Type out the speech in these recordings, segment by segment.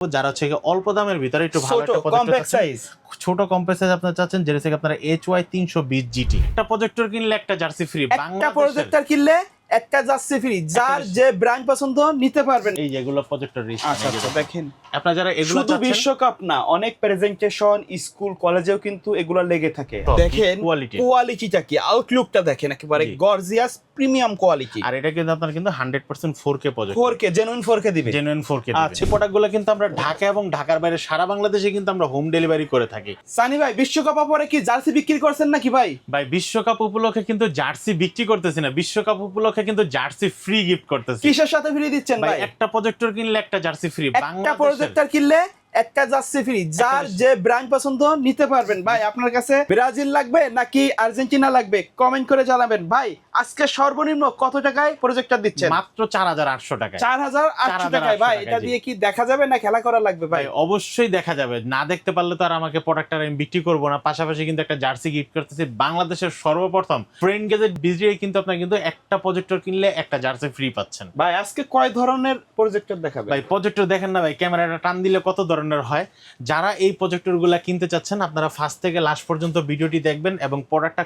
যারা হচ্ছে অল্প দামের ভিতরে একটু ভালো একটা কম্প্যাক্ট সাইজ ছোট কম্প্যাক্ট সাইজ আপনারা চাচ্ছেন, যেটা থেকে আপনারা HY 320 GT একটা প্রজেক্টর কিনলে একটা জার্সি ফ্রি। একটা প্রজেক্টর কিনলে একটা জার্সি ফ্রি, যার যে ব্র্যান্ড পছন্দ নিতে পারবেন। এই যেগুলো প্রজেক্টর আচ্ছা দেখেন, আপনারা যারা এগুলো শুধু বিশ্বকাপ না, অনেক প্রেজেন্টেশন স্কুল কলেজেও কিন্তু এগুলো লেগে থাকে। দেখেন কোয়ালিটিটা কি, আউটলুকটা দেখেন, একেবারে গর্জিয়াস প্রিমিয়াম কোয়ালিটি। আর এটা কিন্তু আপনারা কিন্তু 100% 4K projector, 4K genuine 4K দিবে, জেনুইন 4K দিবে। আচ্ছা, প্রোডাক্টগুলো কিন্তু আমরা ঢাকা এবং ঢাকার বাইরে সারা বাংলাদেশে কিন্তু আমরা হোম ডেলিভারি করে থাকি। সানি ভাই, বিশ্বকাপ পরে কি জার্সি বিক্রি করছেন নাকি ভাই? ভাই বিশ্বকাপ উপলক্ষে কিন্তু জার্সি বিক্রি করতেছি না, বিশ্বকাপ উপলক্ষে কিন্তু জার্সি ফ্রি গিফট করতেছি। কিসের সাথে ফ্রি দিচ্ছেন ভাই? একটা প্রজেক্টর কিনলে একটা জার্সি ফ্রি। একটা প্রজেক্টর কিনলে একটা জার্সি ফ্রি, যার যে ব্র্যান্ড পছন্দ নিতে পারবেন। ভাই আপনার কাছে ব্রাজিল লাগবে নাকি আর্জেন্টিনা লাগবে, কমেন্ট করে জানাবেন। ভাই আজকে সর্বনিম্ন কত টাকায় প্রজেক্টর দিচ্ছেন? মাত্র 4800 টাকায়। 4800 টাকায়। ভাই এটা দিয়ে কি দেখা যাবে না খেলা করা লাগবে? ভাই অবশ্যই দেখা যাবে, না দেখতে পারলে তো আর আমাকে প্রোডাক্টটা আমি বিক্রি করবো না। পাশাপাশি কিন্তু একটা জার্সি গিফট করতেছি। বাংলাদেশের সর্বপ্রথম ফ্রেন্ড গেজেট বিজে কিন্তু আপনার কিন্তু একটা প্রজেক্টর কিনলে একটা জার্সি ফ্রি পাচ্ছেন। ভাই আজকে কয় ধরনের প্রজেক্টর দেখাবে? ভাই প্রজেক্টর দেখেন না ভাই, ক্যামেরাটা টান দিলে কত ধরনের হয়। যারা এই প্রজেক্টরগুলো কিনতে চাচ্ছেন, আপনারা ফার্স্ট থেকে লাস্ট পর্যন্ত ভিডিওটি দেখবেন এবং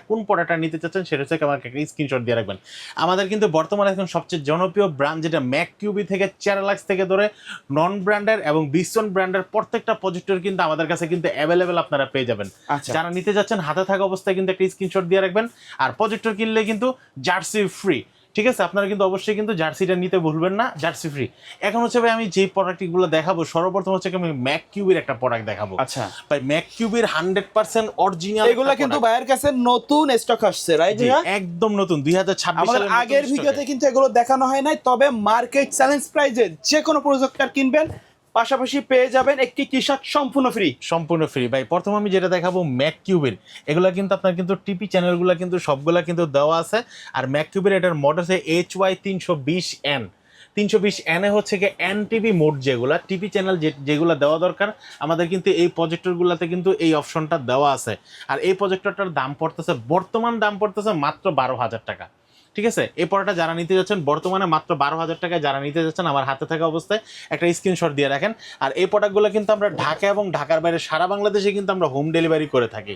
কোন প্রোডাক্টটা নিতে চাচ্ছেন সেটা হচ্ছে আমাকে একটা স্ক্রিনশট দিয়ে রাখবেন। আমাদের কিন্তু বর্তমানে এখন সবচেয়ে জনপ্রিয় ব্র্যান্ড যেটা ম্যাককিউবি থেকে চেরালাক্স থেকে ধরে নন ব্র্যান্ডের এবং বিসন ব্র্যান্ডের প্রত্যেকটা প্রজেক্টর কিন্তু আমাদের কাছে কিন্তু অ্যাভেলেবেল আপনারা পেয়ে যাবেন। যারা নিতে যাচ্ছেন হাতে থাকা অবস্থায় কিন্তু একটা স্ক্রিনশট দিয়ে রাখবেন। আর প্রজেক্টর কিনলে কিন্তু জার্সি ফ্রি, ঠিক আছে? আপনারা কিন্তু অবশ্যই কিন্তু জার্সিটা নিতে ভুলবেন না, জার্সি ফ্রি। এখন হচ্ছে ভাই আমি যে প্রোডাক্টগুলো দেখাবো, সর্বপ্রথম হচ্ছে আমি ম্যাককিউবির একটা প্রোডাক্ট দেখাবো। আচ্ছা ভাই ম্যাককিউবির 100% অরিজিনাল, এগুলো কিন্তু ভাইয়ের কাছে নতুন স্টক আসছে, রাইট? একদম নতুন 2026 সালের আগের ভিডিওতে কিন্তু এগুলো দেখানো হয় নাই। তবে মার্কেট চ্যালেঞ্জ প্রাইজে যে কোনো প্রজেক্টর কিনবেন পাশাপাশি পেয়ে যাবেন একটি টি-শার্ট সম্পূর্ণ ফ্রি। ভাই প্রথম আমি যেটা দেখাবো ম্যাককিউবের, এগুলা কিন্তু আপনার কিন্তু টিপি চ্যানেলগুলো কিন্তু সবগুলা কিন্তু দেওয়া আছে। আর ম্যাককিউবের এটার মডেল হচ্ছে HY 320N। 320N এ হচ্ছে কি NTV মোড, যেগুলা টিভি চ্যানেল যেগুলো দেওয়া দরকার আমাদের কিন্তু এই প্রজেক্টরগুলোতে কিন্তু এই অপশনটা দেওয়া আছে। আর এই প্রজেক্টরটার দাম পড়তেছে, বর্তমান দাম পড়তেছে মাত্র 12,000 টাকা, ঠিক আছে? এই পড়াটা যারা নিতে যাচ্ছেন বর্তমানে মাত্র 12,000 টাকায় যারা নিতে যাচ্ছেন, আমার হাতে থাকা অবস্থায় একটা স্ক্রিনশট দিয়ে রাখেন। আর এই প্রোডাক্টগুলো কিন্তু আমরা ঢাকা এবং ঢাকার বাইরে সারা বাংলাদেশে কিন্তু আমরা হোম ডেলিভারি করে থাকি।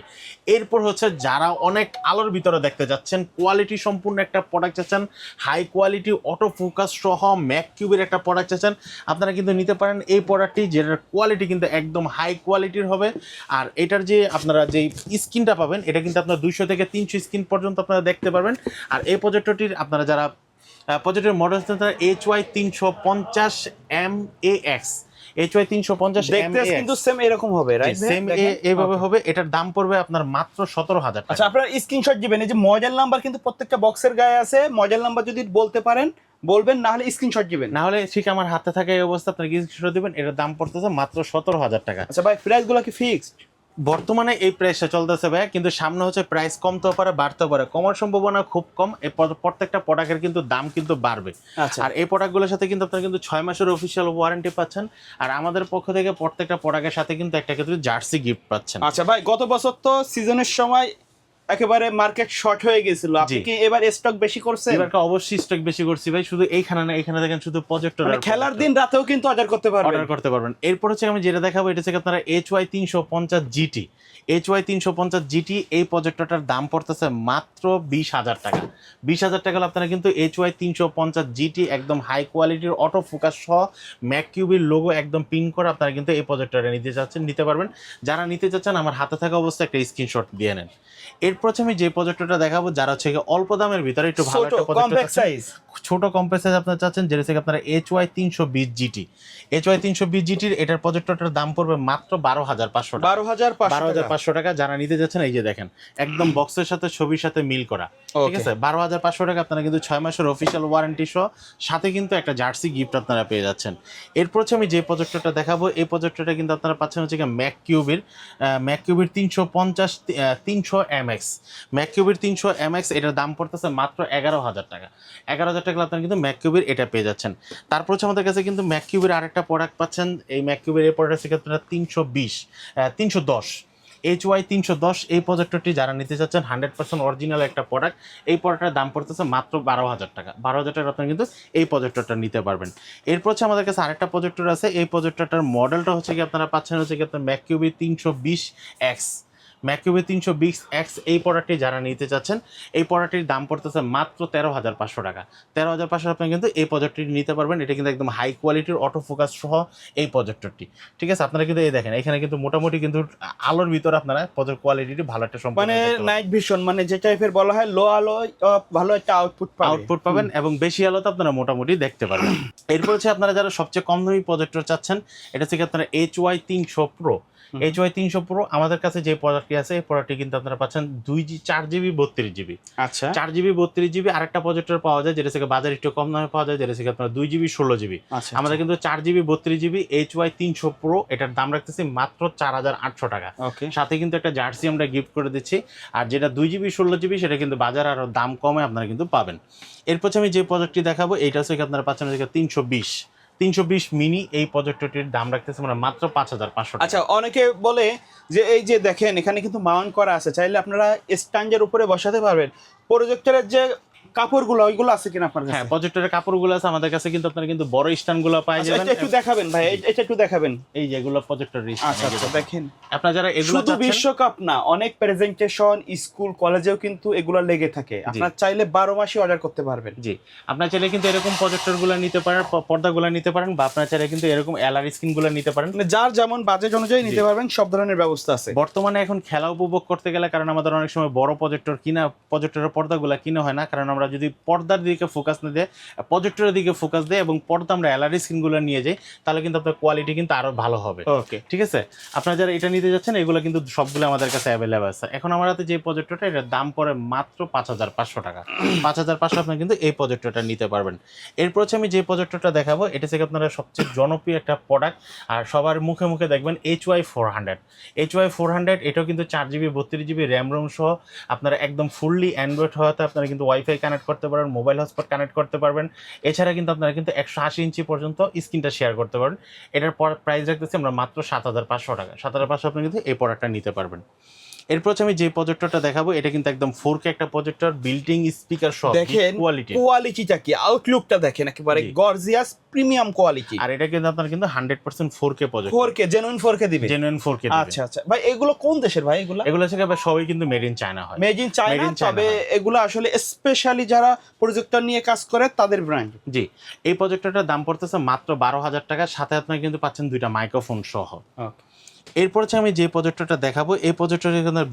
এরপর হচ্ছে যারা অনেক আলোর ভিতরে দেখতে যাচ্ছেন, কোয়ালিটি সম্পূর্ণ একটা প্রোডাক্ট চাচ্ছেন, হাই কোয়ালিটি অটো ফোকাস সহ ম্যাককিউবের একটা প্রোডাক্ট চাচ্ছেন, আপনারা কিন্তু নিতে পারেন এই প্রোডাক্টটি, যেটার কোয়ালিটি কিন্তু একদম হাই কোয়ালিটির হবে। আর এটার যে আপনারা যেই স্ক্রিনটা পাবেন, এটা কিন্তু আপনার 200 থেকে 300 স্ক্রিন পর্যন্ত আপনারা দেখতে পারবেন। আর এই প্রজেক্টরটির আপনারা যারা প্রজেক্টরের মডেল HY 350 MAX, HY 350 দেখতে কিন্তু সেম এরকম হবে, রাইট? সেম এইভাবে হবে। এটার দাম পড়বে আপনার মাত্র 17,000 টাকা। আচ্ছা, আপনারা স্ক্রিনশট দিবেন। এই যে মডেল নাম্বার কিন্তু প্রত্যেকটা বক্সের গায়ে আছে, মডেল নাম্বার যদি বলতে পারেন বলবেন, না হলে স্ক্রিনশট দিবেন। না হলে ঠিক আমার হাতে থাকা এই অবস্থা আপনারা স্ক্রিনশট দিবেন। এটার দাম পড়তেছে মাত্র 17,000 টাকা। আচ্ছা ভাই, প্রাইসগুলো কি ফিক্সড? বর্তমানে এই প্রাইসটা চলতেছে ভাই, কিন্তু সামনে হচ্ছে প্রাইস কমতেও পারে বাড়তেও পারে, কমার সম্ভাবনা খুব কম। এই প্রত্যেকটা প্রোডাক্টের কিন্তু দাম কিন্তু বাড়বে। আর এই প্রোডাক্টগুলোর সাথে কিন্তু আপনারা কিন্তু 6 মাসের অফিসিয়াল ওয়ারেন্টি পাচ্ছেন। আর আমাদের পক্ষ থেকে প্রত্যেকটা প্রোডাক্টের সাথে কিন্তু একটা কিন্তু জার্সি গিফট পাচ্ছেন। আচ্ছা ভাই, গত বছর তো সিজনের সময় একেবারে মার্কেট শর্ট হয়ে গেছিল, আপনি কি এবার স্টক বেশি করছেন? এবার অবশ্যই স্টক বেশি করছি ভাই, শুধু এইখানে না, এখানে দেখেন শুধু প্রজেক্টর, মানে খেলার দিন রাতেও কিন্তু অর্ডার করতে পারবেন। এরপর হচ্ছে আমি যেটা দেখাবো, এটা হচ্ছে আপনারা HY 350 GT। HY 350 GT এই প্রজেক্টরটার দাম পড়তেছে মাত্র 20,000 টাকা। 20,000 টাকা আপনারা কিন্তু HY 350 GT একদম হাই কোয়ালিটির অটো ফোকাস সহ ম্যাককিউবির লোগো একদম পিন করে আপনারা কিন্তু এই প্রজেক্টরটা নিতে পারবেন। যারা নিতে চাচ্ছেন আমার হাতে থাকা অবস্থায় একটা স্ক্রিনশট দিয়ে নেন। এরপর আমি যে প্রজেক্টরটা দেখাবো, যারা হচ্ছে অল্প দামের ভিতরে একটু ভালো একটা কম্প্যাক্ট সাইজ, ছোট কম্প্যাক্ট সাইজ আপনারা চাচ্ছেন, যেটা থেকে আপনারা HY 320 GT। HY 320 GT এটার প্রজেক্টরটার দাম পড়বে মাত্র 12,500 টাকা। 12,500 টাকা। যারা নিতে যাচ্ছেন এই যে দেখেন একদম বক্সের সাথে ছবির সাথে মিল করা, ঠিক আছে? 12,500 টাকা। আপনারা কিন্তু 6 মাসের অফিসিয়াল ওয়ারেন্টি সহ সাথে কিন্তু একটা জার্সি গিফট আপনারা পেয়ে যাচ্ছেন। এরপর হচ্ছে আমি যে প্রজেক্টরটা দেখাবো, এই প্রজেক্টরটা কিন্তু আপনারা পাচ্ছেন হচ্ছে ম্যাককিউবির 300 MX। ম্যাককিউবির 300 MX এটার দাম পড়তেছে মাত্র 11,000 টাকা। 11,000 টাকা আপনারা কিন্তু ম্যাককিউবির এটা পেয়ে যাচ্ছেন। তারপর হচ্ছে আমাদের কাছে কিন্তু ম্যাককিউবির আরেকটা প্রোডাক্ট পাচ্ছেন। এই ম্যাককিউবির এই প্রোডাক্ট থেকে আপনারা 310 HY 310 এই প্রজেক্টরটি যারা নিতে চাচ্ছেন 100% অরিজিনাল একটা প্রোডাক্ট, এই প্রোডাক্টের দাম পড়তেছে মাত্র 12,000 টাকা। 12,000 টাকা আপনারা কিন্তু এই প্রজেক্টরটা নিতে পারবেন। এরপর হচ্ছে আমাদের কাছে আরেকটা প্রজেক্টর আছে, এই প্রজেক্টরটার মডেলটা হচ্ছে কি আপনারা পাচ্ছেন হচ্ছে কি আপনার ম্যাককিউবি 320X। ম্যাককিউবি 320X এই প্রোডাক্টটি যারা নিতে চাচ্ছেন, এই প্রোডাক্টটির দাম পড়তেছে মাত্র 13,500 টাকা। 13,500 আপনি কিন্তু এই প্রজেক্টরটি নিতে পারবেন। এটা কিন্তু একদম হাই কোয়ালিটির অটো ফোকাস সহ এই প্রজেক্টরটি, ঠিক আছে? আপনারা কিন্তু এই দেখেন এখানে কিন্তু মোটামুটি কিন্তু আলোর ভিতরে আপনারা প্রজেক্ট কোয়ালিটিটি ভালো একটা সম্পূর্ণ মানে নাইট ভিশন, মানে যে টাইপের বলা হয় লো আলো, ভালো একটা আউটপুট পাবেন এবং বেশি আলোতে আপনারা মোটামুটি দেখতে পারবেন। এরপর হচ্ছে আপনারা যারা সবচেয়ে কম দামি প্রজেক্টর চাচ্ছেন, এটা হচ্ছে আপনারা HY 300 Pro। HY 300 Pro আমাদের কাছে যে প্রোডাক্টটি আছে, এই প্রোডাক্টটি কিন্তু আপনারা পাচ্ছেন 4GB 32GB। আচ্ছা, 4GB 32GB আরেকটা প্রজেক্টর পাওয়া যায় যেটা থেকে বাজারে একটু কম দামে পাওয়া যায়, যেটা থেকে আপনার 2GB 16GB। আচ্ছা, আমাদের কিন্তু 4GB 32GB HY 300 Pro এটার দাম রাখতেছি মাত্র 4,800 টাকা। ওকে, সাথে কিন্তু একটা জার্সি আমরা গিফট করে দিচ্ছি। আর যেটা 2GB 16GB সেটা কিন্তু বাজারে আরো দাম কমে আপনারা কিন্তু পাবেন। এরপর আমি যে প্রজেক্টটি দেখাবো, এইটা হচ্ছে আপনারা পাচ্ছেন 320 মিনি। এই প্রজেক্টরটির দাম রাখতেছে আমরা মাত্র 5,500 টাকা। আচ্ছা, অনেকে বলে যে এই যে দেখেন এখানে কিন্তু মাউন্ট করা আছে, চাইলে আপনারা স্ট্যান্ডের উপরে বসাতে পারবেন। প্রজেক্টরের যে কাপড়গুলো ওইগুলো আছে কিনা আপনার কাছে? হ্যাঁ, প্রজেক্টরের কাপড়গুলো আছে আমাদের কাছে, কিন্তু আপনারা কিন্তু বড় স্ট্যান্ডগুলো পাই যাবেন। এটা একটু দেখাবেন ভাই, এটা একটু দেখাবেন। এই যেগুলো প্রজেক্টর আচ্ছা আচ্ছা, দেখেন আপনারা যারা এগুলো শুধু বিশ্বকাপ না, অনেক প্রেজেন্টেশন স্কুল কলেজেও কিন্তু এগুলো লেগে থাকে। আপনারা চাইলে 12 মাসই অর্ডার করতে পারবেন। জি, আপনারা চাইলে কিন্তু এরকম প্রজেক্টরগুলো নিতে পারেন, পর্দাগুলো নিতে পারেন, বা আপনারা চাইলে কিন্তু এরকম এলআর স্ক্রিনগুলো নিতে পারেন। মানে যার যেমন বাজেট অনুযায়ী নিতে পারবেন, সব ধরনের ব্যবস্থা আছে। বর্তমানে এখন খেলা উপভোগ করতে গেলে, কারণ আমাদের অনেক সময় বড় প্রজেক্টরের পর্দাগুলো কিনা হয় না, কারণ আমরা যদি পর্দার দিকে ফোকাস না দিয়ে প্রজেক্টরের দিকে ফোকাস দেয় এবং পর্দা আমরা এলআর স্ক্রিনগুলো নিয়ে যাই, তাহলে কিন্তু আপনার কোয়ালিটি কিন্তু আরো ভালো হবে। ওকে, ঠিক আছে? আপনারা যারা এটা নিতে যাচ্ছেন এগুলো কিন্তু সবগুলো আমাদের কাছে অ্যাভেলেবল আছে। এখন আমার হাতে যে প্রজেক্টরটা, এটার দাম পড়ে মাত্র 5,500 টাকা। 5,500 আপনি কিন্তু এই প্রজেক্টরটা নিতে পারবেন। এরপর হচ্ছে আমি যে প্রজেক্টরটা দেখাবো, এটা থেকে আপনারা সবচেয়ে জনপ্রিয় একটা প্রোডাক্ট, আর সবার মুখে মুখে দেখবেন HY 400। HY 400 এটাও কিন্তু 4GB 32GB র্যাম রোম সহ আপনারা একদম ফুললি অ্যান্ড্রয়েড হওয়াতে আপনারা কিন্তু ওয়াইফাই কানেক্ট করতে পারেন, মোবাইল হটস্পট কানেক্ট করতে পারবেন। এছাড়া কিন্তু আপনারা কিন্তু 180 ইঞ্চি পর্যন্ত স্ক্রিনটা শেয়ার করতে পারেন। এটার প্রাইস রাখতেছি আমরা মাত্র 7,500 টাকা। 7,500 আপনি কিন্তু এই প্রোডাক্টটা নিতে পারবেন। এরপর হচ্ছে আমি যে প্রজেক্টরটা দেখাবো, এটা কিন্তু একদম 4K একটা প্রজেক্টর, বিল্ডিং স্পিকার সহ, দেখেন কোয়ালিটিটা কি, আউটলুকটা দেখেন, একেবারে গর্জিয়াস প্রিমিয়াম কোয়ালিটি। আর এটা কিন্তু আপনার কিন্তু 100% 4K projector, 4K genuine 4K দিবে, জেনুইন 4K দিবে। আচ্ছা আচ্ছা ভাই, এগুলো কোন দেশের ভাই? এগুলো হচ্ছে সবই কিন্তু মেড ইন চায়না হয়, মেড ইন চায়না। তবে এগুলো আসলে স্পেশালি যারা প্রজেক্টর নিয়ে কাজ করে তাদের ব্র্যান্ড। জি, এই প্রজেক্টরটার দাম পড়তেছে মাত্র 12,000 টাকা, সাথে আপনি কিন্তু পাচ্ছেন 2টা মাইক্রোফোন সহ। এরপর হচ্ছে আমি যে প্রজেক্টরটা দেখাবো, এই প্রজেক্টরটা কিন্তু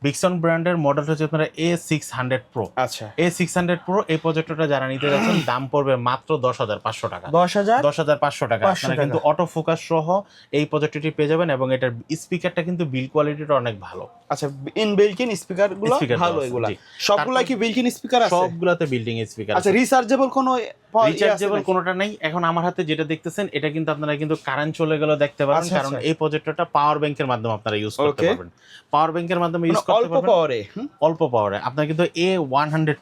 বিগসন ব্র্যান্ডের মডেল হচ্ছে আপনারা A600 Pro। আচ্ছা, A600 Pro এই প্রজেক্টরটা যারা নিতে যাচ্ছেন দাম পড়বে মাত্র 10,500 টাকা। 10,500 টাকা আপনারা কিন্তু অটো ফোকাস সহ এই প্রজেক্টরটি পেয়ে যাবেন, এবং এটার স্পিকারটা কিন্তু বিল্ড কোয়ালিটিটা অনেক ভালো। আচ্ছা, ইন বিল্ট-ইন স্পিকারগুলো ভালো, এগুলা সবগুলাই কি বিল্ট-ইন স্পিকার আছে? সবগুলাতে বিল্ডিং স্পিকার আছে। আচ্ছা, রিচার্জেবল কোনোটা নাই। এখন আমার হাতে যেটা দেখতেছেন, এটা কিন্তু আপনারা কিন্তু কারেন্ট চলে গেলে দেখতে পারেন, কারণ এই প্রজেক্টরটা পাওয়ার ব্যাংকের মাধ্যমে আপনারা ইউজ করতে পারবেন। পাওয়ার ব্যাংকের মাধ্যমে ইউজ করতে পারবেন অল্প পাওয়ারে। আপনারা কিন্তু A100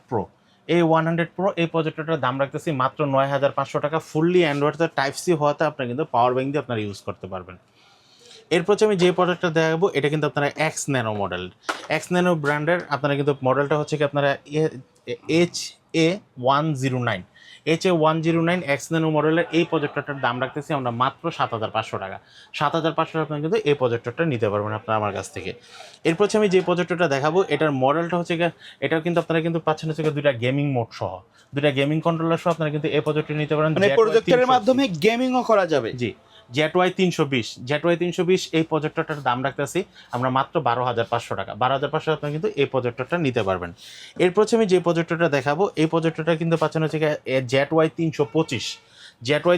Pro এই প্রজেক্টরটার দাম রাখতেছি মাত্র 9,500 টাকা। ফুললি অ্যান্ড্রয়েড টাইপ সি হওয়াতে আপনারা কিন্তু পাওয়ার ব্যাংক দিয়ে আপনারা ইউজ করতে পারবেন। এরপর আমি যে প্রোডাক্টটা দেখাবো, এটা কিন্তু আপনারা X Nano ব্র্যান্ডের। আপনারা কিন্তু মডেলটা হচ্ছে কি আপনারা HA109 X Nano মডেলের এই প্রজেক্টরটার দাম রাখতেছি আমরা মাত্র 7,500 টাকা। 7,500 আপনারা কিন্তু এই প্রজেক্টরটা নিতে পারবেন আপনারা আমার কাছ থেকে। এরপর আমি যে প্রজেক্টরটা দেখাবো, এটার মডেলটা হচ্ছে এটাও কিন্তু আপনারা কিন্তু পাচ্ছেন হচ্ছে 2টা গেমিং মোড সহ, 2টা গেমিং কন্ট্রোলার সহ আপনারা কিন্তু এই প্রজেক্টর নিতে পারেন। মানে প্রজেক্টরের মাধ্যমে গেমিংও করা যাবে। জি, ZY 320 এই প্রজেক্টরটার দাম রাখতেছি আমরা মাত্র 12,500 টাকা। 12,500 আপনারা কিন্তু এই প্রজেক্টরটা নিতে পারবেন। এরপর আমি যে প্রজেক্টরটা দেখাবো, এই প্রজেক্টরটা কিন্তু পাচ্ছেন হচ্ছে ZY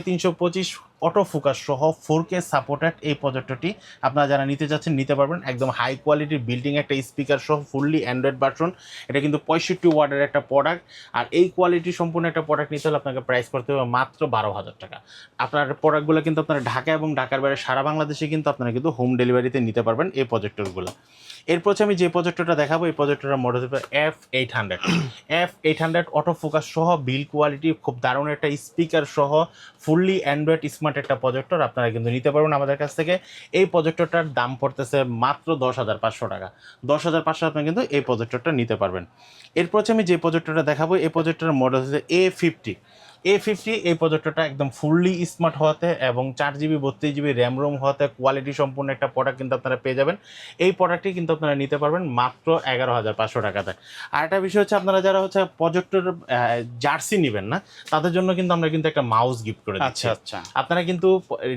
325 অটো ফোকাস সহ 4K সাপোর্টেড এই প্রজেক্টরটি আপনারা যারা নিতে যাচ্ছেন নিতে পারবেন। একদম হাই কোয়ালিটির বিল্ডিং একটা স্পিকার সহ ফুললি অ্যান্ড্রয়েড ভার্সন। এটা কিন্তু 65 ওয়াটের একটা প্রোডাক্ট, আর এই কোয়ালিটি সম্পূর্ণ একটা প্রোডাক্ট নিতে হলে আপনাকে প্রাইস করতে হবে মাত্র 12,000 টাকা। আপনার প্রোডাক্টগুলো কিন্তু আপনারা ঢাকা এবং ঢাকার বাইরে সারা বাংলাদেশে কিন্তু আপনারা কিন্তু হোম ডেলিভারিতে নিতে পারবেন এই প্রজেক্টরগুলো। এরপর আমি যে প্রজেক্টরটা দেখাবো, এই প্রজেক্টরের মডেল হচ্ছে F800 অটো ফোকাস সহ বিল্ড কোয়ালিটি খুব দারুণ একটা স্পিকার সহ ফুললি অ্যান্ড্রয়েড স্মার্ট স্মার্ট একটা প্রজেক্টর আপনারা কিন্তু নিতে পারবেন আমাদের কাছ থেকে। এই প্রজেক্টরটার দাম পড়তেছে মাত্র 10,500 টাকা। 10,500 আপনি কিন্তু এই প্রজেক্টরটা নিতে পারবেন। এরপর হচ্ছে আমি যে প্রজেক্টরটা দেখাবো, এই প্রজেক্টরের মডেল হচ্ছে A50। A50 এই প্রজেক্টরটা একদম ফুললি স্মার্ট হওয়াতে এবং 4GB 32GB র্যাম রোম হওয়াতে কোয়ালিটি সম্পূর্ণ একটা প্রোডাক্ট কিন্তু আপনারা পেয়ে যাবেন। এই প্রোডাক্টটি কিন্তু আপনারা নিতে পারবেন মাত্র 11,500 টাকাতে। আর একটা বিষয় হচ্ছে আপনারা যারা হচ্ছে প্রজেক্টর জার্সি নেবেন না, তাদের জন্য কিন্তু আমরা কিন্তু একটা মাউস গিফট করে দিচ্ছি। আচ্ছা আচ্ছা, আপনারা কিন্তু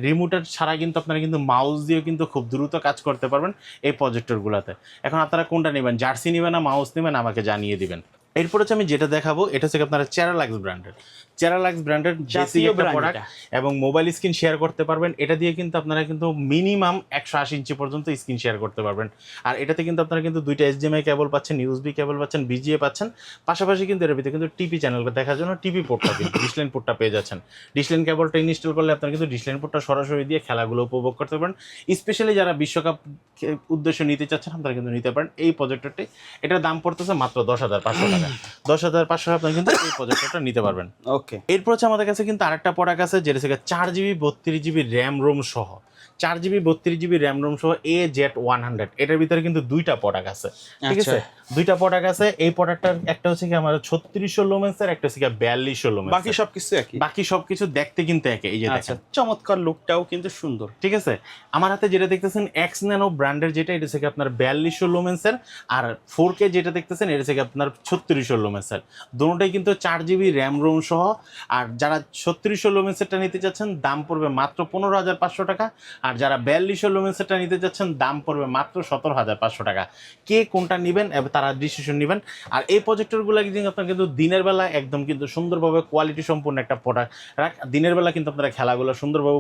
রিমোটের ছাড়া কিন্তু আপনারা কিন্তু মাউস দিয়ে কিন্তু খুব দ্রুত কাজ করতে পারবেন এই প্রজেক্টরগুলোতে। এখন আপনারা কোনটা নেবেন, জার্সি নেবেন না মাউস নেবেন, আমাকে জানিয়ে দিবেন। এরপর হচ্ছে আমি যেটা দেখাবো এটা হচ্ছে আপনারা চেরালাক্স ব্র্যান্ডের বেসিক একটা প্রোডাক্ট এবং মোবাইল স্ক্রিন শেয়ার করতে পারবেন। এটা দিয়ে কিন্তু আপনারা কিন্তু মিনিমাম 180 ইঞ্চি পর্যন্ত স্ক্রিন শেয়ার করতে পারবেন। আর এটাতে কিন্তু আপনারা কিন্তু দুইটা HDMI কেবল পাচ্ছেন, ইউএসবি কেবল পাচ্ছেন, BGA পাচ্ছেন, পাশাপাশি কিন্তু এর ভিতরে কিন্তু টিভি চ্যানেল দেখার জন্য টিভি পোর্টটা কিন্তু ডিশলাইন পোর্টটা পেয়ে যাচ্ছেন। ডিশলাইন কেবলটা ইনস্টল করলে আপনারা কিন্তু ডিশলাইন পোর্টটা সরাসরি দিয়ে খেলাগুলো উপভোগ করতে পারেন। স্পেশালি যারা বিশ্বকাপ উদ্দেশ্য নিতে চাচ্ছেন আপনারা কিন্তু নিতে পারেন এই প্রজেক্টরটি। এটার দাম পড়তেছে মাত্র 10,500 টাকা। 10,500 আপনারা কিন্তু এই প্রজেক্টরটা নিতে পারবেন। ওকে। এরপর হচ্ছে আমাদের কাছে কিন্তু আরেকটা প্রোডাক্ট আছে যেটা হচ্ছে 4GB 32GB র্যাম রোম সহ, 4GB 32GB র্যাম রোম সহ AZ100। এটার ভিতরে কিন্তু দুইটা প্রোডাক্ট আছে, ঠিক আছে? দুইটা প্রোডাক্ট আছে। এই প্রোডাক্টটার একটা হচ্ছে কি আমার 3600 লুমেন্সের, একটা হচ্ছে 4200 লুমেন্স। বাকি সবকিছু একই, বাকি সবকিছু দেখতে কিন্তু একই। এই যে আচ্ছা, দেখেন চমৎকার লুকটাও কিন্তু সুন্দর। ঠিক আছে। আমার হাতে যেটা দেখতেছেন X Nano ব্র্যান্ডের, যেটা এটা হচ্ছে আপনার 4200 লুমেন্সের, আর 4K যেটা দেখতেছেন এটা হচ্ছে আপনার 3600 লুমেন্সের। দুটোটাই কিন্তু 4GB র্যাম রোম সহ। আর যারা 3600 লুমেন্সেরটা নিতে চাচ্ছেন দাম পড়বে মাত্র 15,500 টাকা, আর যারা 4200 লুমেন্সেরটা নিতে চাচ্ছেন দাম পড়বে মাত্র 17,500 টাকা। কে কোনটা নেবেন তারা ডিসিশন নেবেন। আর এই প্রজেক্টরগুলো কিন্তু আপনার কিন্তু দিনের বেলা একদম কিন্তু সুন্দরভাবে কোয়ালিটি সম্পূর্ণ একটা প্রোডাক্ট। দিনের বেলা কিন্তু আপনারা খেলাগুলো সুন্দরভাবে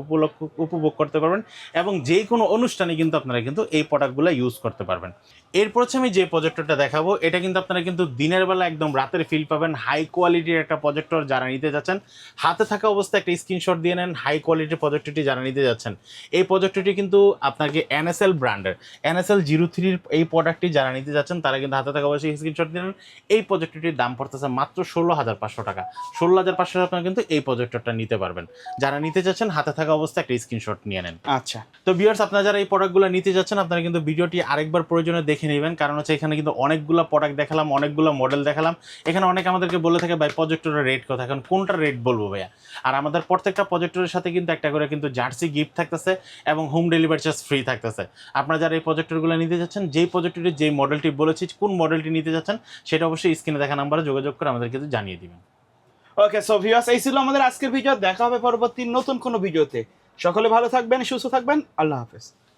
উপভোগ করতে পারবেন এবং যে কোনো অনুষ্ঠানে কিন্তু আপনারা কিন্তু এই প্রোডাক্টগুলো ইউজ করতে পারবেন। এরপর হচ্ছে আমি যে প্রজেক্টরটা দেখাবো এটা কিন্তু আপনারা কিন্তু দিনের বেলা একদম রাতের ফিল পাবেন। হাই কোয়ালিটির একটা প্রজেক্টর যারা নিতে যাচ্ছেন, হাতে থাকা অবস্থায় একটা স্ক্রিনশট দিয়ে নেন। হাই কোয়ালিটির প্রজেক্টরটি যারা নিতে যাচ্ছেন, এই প্রজেক্টরটি কিন্তু আপনাকে NSL ব্র্যান্ডের NSL 03 এই প্রোডাক্টটি যারা নিতে যাচ্ছেন তারা কিন্তু হাতে থাকা অবস্থায় স্ক্রিনশট দিয়ে নেন। এই প্রজেক্টরটির দাম পড়তেছে মাত্র 16,500 টাকা। 16,500 আপনারা কিন্তু এই প্রজেক্টরটা নিতে পারবেন। যারা নিতে যাচ্ছেন হাতে থাকা অবস্থায় একটা স্ক্রিনশট নিয়ে নেন। আচ্ছা, তো ভিউয়ার্স, আপনারা যারা এই প্রোডাক্টগুলো নিতে যাচ্ছেন আপনারা কিন্তু ভিডিওটি আরেকবার প্রয়োজনে দেখে নেবেন, কারণ হচ্ছে এখানে কিন্তু অনেকগুলো প্রোডাক্ট দেখালাম, অনেকগুলো মডেল দেখালাম। এখানে অনেকে আমাদেরকে বলে থাকে ভাই প্রজেক্টরের রেট কত, এখন কোনটা রেট বলবো ভাইয়া? আর আমাদের প্রত্যেকটা প্রজেক্টরের সাথে কিন্তু একটা করে কিন্তু জার্সি গিফট থাকতেছে এবং হোম ডেলিভারি চার্জ ফ্রি থাকতেছে। আপনারা যারা এই প্রজেক্টরগুলো নিতে যাচ্ছেন, যেই প্রজেক্টরের যেই মডেলটি বলেছি, কোন মডেলটি নিতে যাচ্ছেন সেটা অবশ্যই স্ক্রিনে দেখা নাম্বারে যোগাযোগ করে আমাদের কিন্তু জানিয়ে দিবেন। ওকে। সো ভিউয়ার্স, এই ছিল আমাদের আজকের ভিডিও। দেখা হবে পরবর্তী নতুন কোনো ভিডিওতে। সকলে ভালো থাকবেন, সুস্থ থাকবেন। আল্লাহ হাফেজ।